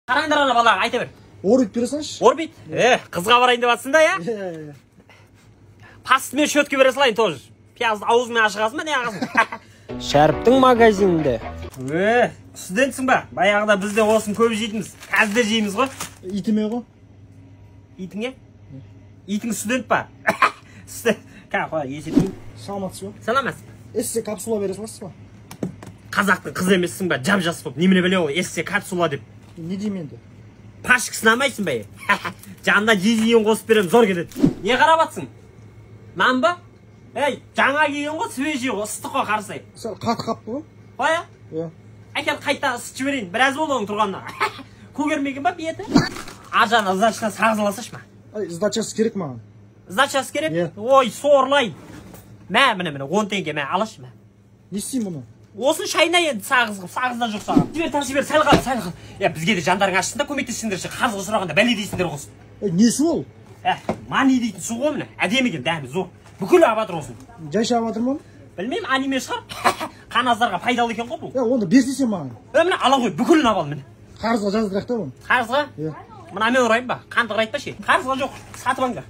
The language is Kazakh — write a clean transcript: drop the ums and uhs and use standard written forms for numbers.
Қараңдар ана балаға, айта бер. Орбит бересіңші? Орбит? Қызға барайын деп атсың да, я? Пастымен шөтке бере салайын тоже. Пиязды аузымен ашығасың ба, не ағасың? Шәріптің магазинінде. Студентсің ба? Баяғыда бізде осын көп жейтіміз. Қазір де жейміз ғой. Итіме ғой? Итіңе? Итің студент па? Студент. Қой, есетің. Саламатсыз ба? Саламатсыз. Эссе капсула бересіз ба? Қазақтың қыз емессің ба? Жап-жас болып, немене біле ғой, эссе капсула деп. Не деймін енді? Пашық сынамайсың ба? Жанында жейін қосып берем, зор кетеді. Не қарап атсың? Нан ба? Жаңа киген ғой, свежий ғой, ыстық қой қарсай. Сәл қатты қапты ғой? Қоя? Иә. Әкел қайта ысытшы берейін, біраз болды оның тұрғанына. Көгермеген ба беті? Аржаны ыздачына сағызыласыш ма? Сдачасы керек маған. Сдачасы керек? Иә. Ой, сорлай. Міне, 10 теңге, алашы ма? Не істеймін бұны? Осын шайна енді сағызда жоқ саған. Жібер, ташы бер, сәл қал. Бізге де жандарың ашсында көмектессіңдерші, қарызғы сұрағанда бәле дейсіңдер ғосын. Несі ол? Мани дейтін су ғой міне, әдемі екен, дәмі зор. Бүкіл аватыр осын. Жайша аватыр ма? Білмеймін, аниме шығар. Қаназарға пайдалы екен ғой бұл. Онда берсесен маған. Міне, ала ғой, бүкілін авал міне. Қарызға жаздырақ та бұл. Қарызға? Мына мен ұрайын ба? Қандығыр айтпашы. Қарызға жоқ, сатып аңдар.